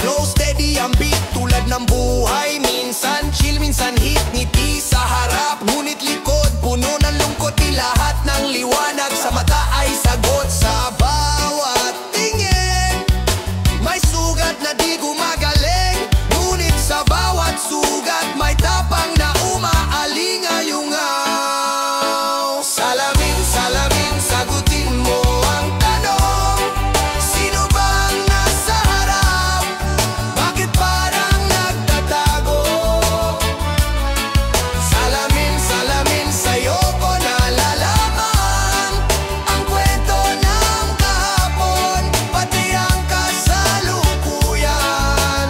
flow, steady ang beat tulad ng buhay. Minsan chill, minsan hit, ngiti sa harap, ngunit likod puno ng lungkot. Di lahat ng liwanag sa mata ay sagot. Sa bawat tingin may sugat na di gumagaling, ngunit sa bawat sugat may tapang na umaaling-ayungaw. Salamin, salamin, sagutin mo ang tanong, sino bang nasa harap? Bakit parang nagtatago? Salamin, salamin, sa'yo ko nalalaman ang kwento ng kahapon, pati ang kasalukuyan.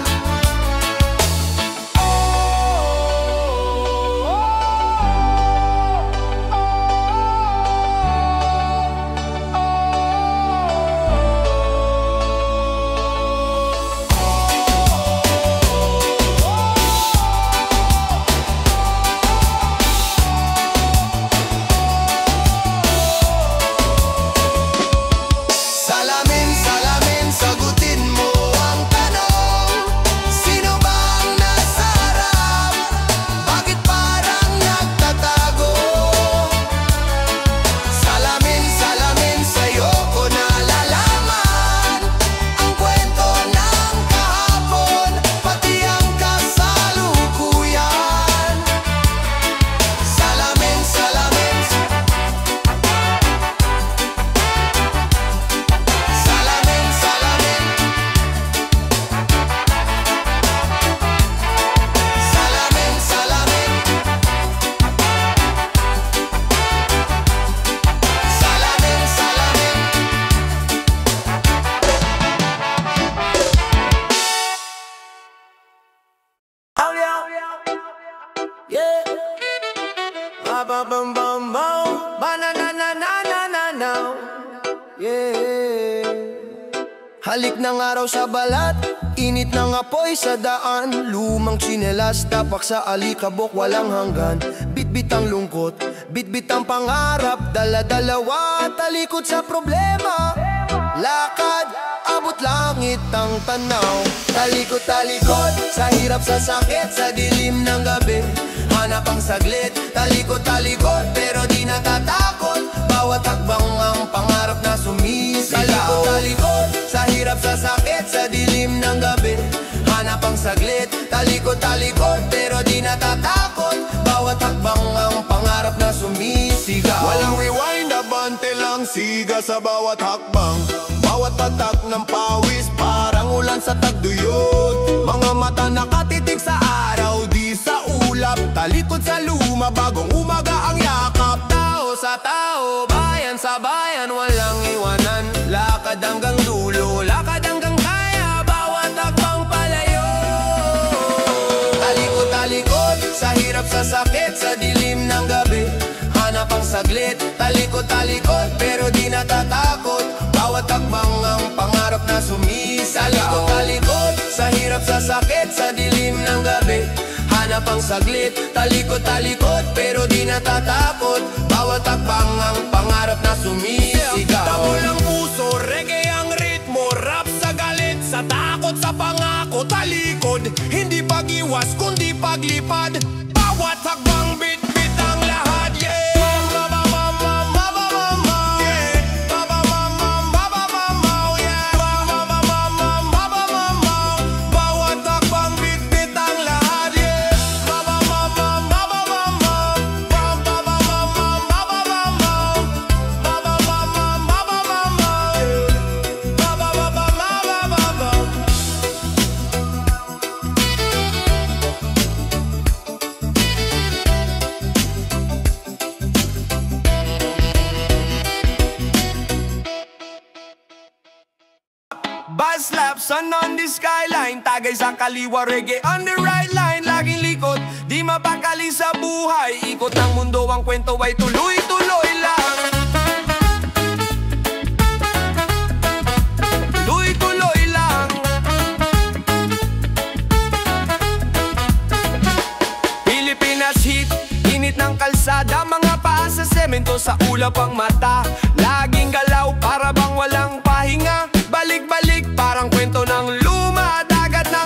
Salamin, salamin, sagutin mo ang tanong, sino bang nasa harap? Bakit parang nagtatago? Salamin, salamin, sa'yo ko nalalaman ang kwento ng kahapon, pati ang kasalukuyan. Salamin, salamin, salamin, salamin, salamin, salamin, salamin, salamin. Oh yeah, yeah. Ba ba bum bum bum, ba na na na na na na na. Yeah. Halik ng araw sa balat, init ng apoy sa daan, lumang tsinelas, tapak sa alikabok, walang hanggan. Bitbit ang lungkot, bitbit ang pangarap, dala-dalawa, talikod sa problema. Lakad, abot langit ang tanaw, talikod-talikod, sa hirap, sa sakit, sa dilim ng gabi. Hanap ang saglit, talikod-talikod, pero di natatakot, bawat hakbang ang pangarap na sumisilaw. Talikod-talikod, sa hirap, sa sakit, sa dilim ng gabi. Hanap ang saglit, talikod-talikod, pero di natatakot, bawat hakbang ang pangarap na sumisigaw. Walang rewind, abante lang siga sa bawat hakbang, bawat patak ng pawis parang ulan sa tagduyod. Mga mata nakatitig sa araw, di sa ulap, talikod sa luma, bagong umaga ang yakap. Tao sa tao, bayan sa bayan, walang iwanan. Lakad hanggang dulo, lakad hanggang kaya, bawat hakbang palayo. Talikod-talikod, sa hirap, sa sakit, sa dilim ng gabi. Hanap ang saglit, talikod-talikod, pero di natatakot, bawat hakbang ang pangarap na sumisalaw. Talikod-talikod, sa hirap, sa sakit, sa dilim ng gabi. Hanap ang saglit, talikod-talikod, pero di natatakot, bawat hakbang ang pangarap na sumisigaw. Tabol ang puso, reggae ang ritmo, rap sa galit, sa takot, sa pangako, talikod, hindi pag-iwas kundi paglipad, bawat hakbang bit-bit ang lahat, yeah. Bawat hakbang bit-bit ang lahat, yeah. Bus lap, sun on the skyline, tagay sa kaliwa, reggae on the right line. Laging likod, di mapakali sa buhay, ikot ng mundo, ang kwento ay tuloy-tuloy lang. Tuloy-tuloy lang. Pilipinas hit, init ng kalsada, mga paa sa semento, sa ulap ang mata. Laging galaw, para bang walang pahinga, balik-balik, parang kwento ng luma, dagat na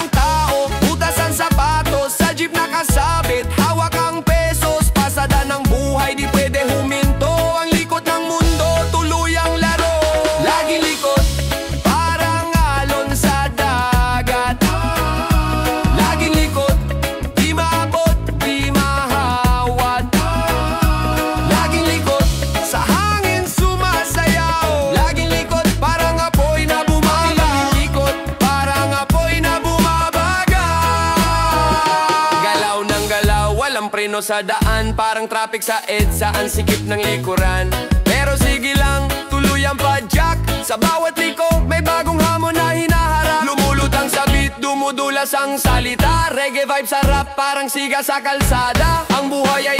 walang preno sa daan. Parang traffic sa EDSA, ang sikip ng likuran. Pero sige lang, tuluyan pa jack. Sa bawat liko, may bagong hamon na hinaharap. Lumulutang sa beat, dumudulas ang salita. Reggae vibe sa rap, parang siga sa kalsada. Ang buhay ay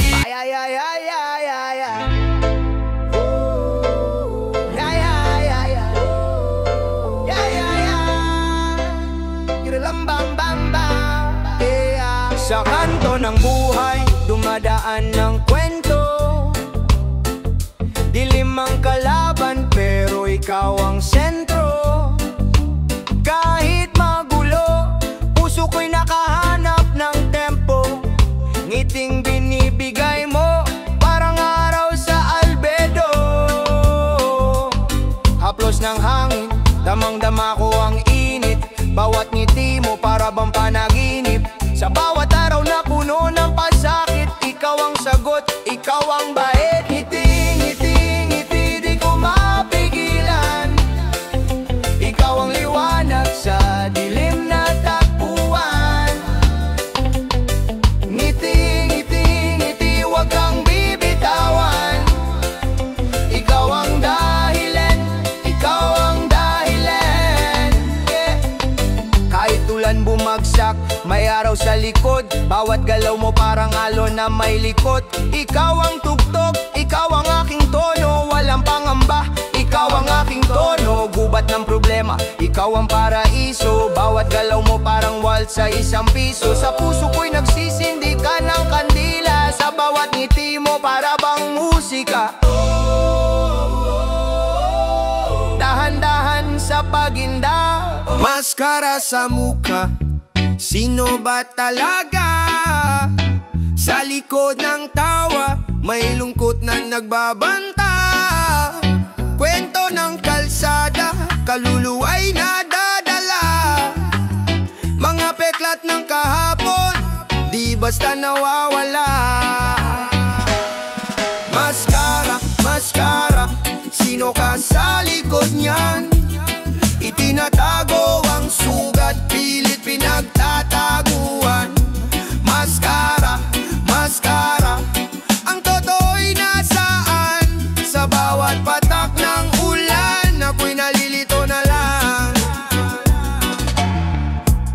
Sa kanto ng buhay, dumadaan ng kwento. Dilim ang kalaban, pero ikaw ang sentro. Kahit magulo, puso ko'y nakahanap ng tempo. Ngiting binibigay mo, parang araw sa albedo. Haplos ng hangin, damang-dama ko ang init. Bawat ngiti mo para bang panaginip. Sa bawat araw na puno ng pasakit, ikaw ang sagot, ikaw ang bait. Ngiti, ngiti, ngiti, di ko mapigilan. Ikaw ang liwanag sa dilim na takbuhan. Ngiti, ngiti, ngiti, wag kang bibitawan. Ikaw ang dahilan, ikaw ang dahilan, yeah. Kahit ulan bumagsak, may araw sa likod. Bawat galaw mo parang alon na may likot. Ikaw ang tugtog, ikaw ang aking tono. Walang pangamba, ikaw ang aking tono. Gubat ng problema, ikaw ang paraiso. Bawat galaw mo parang waltz sa isang piso. Sa puso ko'y nagsisindi ka ng kandila. Sa bawat ngiti mo para bang musika. Dahan-dahan sa paginda, maskara sa muka. Sino ba talaga? Sa likod ng tawa, may lungkot na nagbabanta. Kwento ng kalsada, kaluluwa'y nadadala. Mga peklat ng kahapon, di basta nawawala. Maskara, maskara, sino ka sa likod niyan? Itinatago ang sugat, pilit pinagtataguan. Maskara, maskara, ang totoo'y nasaan? Sa bawat patak ng ulan, ako'y nalilito na lang.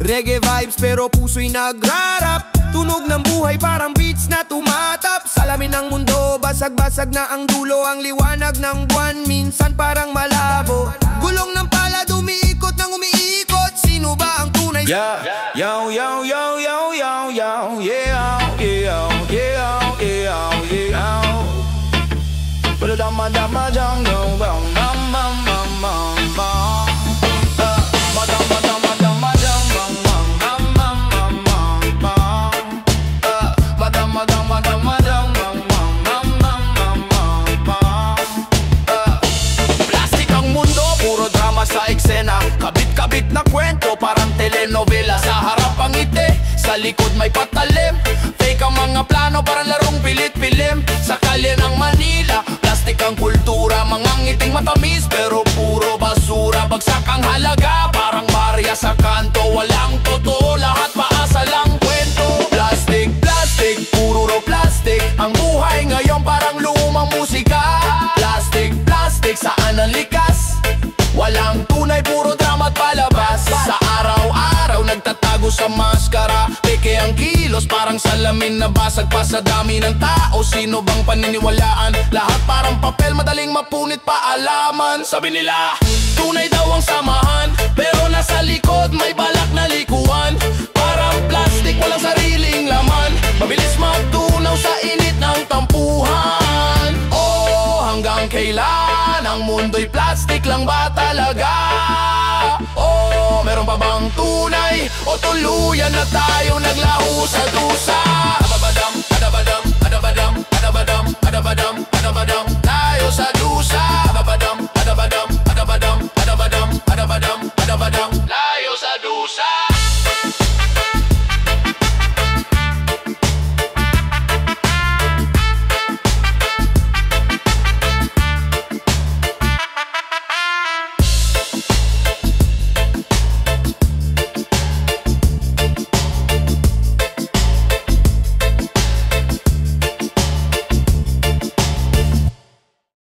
Reggae vibes pero puso'y nagrarap. Tunog ng buhay parang beats na tumatap. Salamin ng mundo, basag-basag na ang dulo. Ang liwanag ng buwan, minsan parang malabo. Gulong ng palad, umiikot ng umiikot. Sino ba ang tunay? yeah. Yo, yo, yo, yo, yo, yo, yeah, yeah, yeah, yeah, yeah. But dama dama jang yo, bam bam bam bam bam bam. Madama dama dama jang bam bam bam bam bam bam bam. Madama dama dama jang bam bam bam bam bam bam bam. Plastic ang mundo, puro drama sa eksena. Kabit-kabit na kwento, parang telenovela. Sa harap ang ngiti, sa likod may patalim. Fake ang mga plano, parang larong pilit-pilim. Sa kalye ng Manila, plastic ang kultura. Mga ngiting matamis, pero puro basura. Bagsak ang halaga, parang barya sa kanto. Walang totoo, lahat paasa lang kwento. Plastic, plastic, puro raw plastic. Ang buhay ngayon parang lumang musika. Plastic, plastic, saan ang likas? Walang tunay, puro drama at palabas. Sa araw-araw nagtatago sa maskara. Peke ang kilos, parang salamin na basag pa sa dami ng tao. Sino bang paniniwalaan? Lahat parang papel, madaling mapunit paalaman. Sabi nila, tunay daw ang samahan, pero nasa likod may balak na likuan. Parang plastic, walang sariling laman. Mabilis magtunaw sa init ng tampuhan. Oh, hanggang kailan ang mundo'y plastic lang ba talaga? Oh, meron pa bang tunay? O tuluyan na tayo naglaho sa dusa?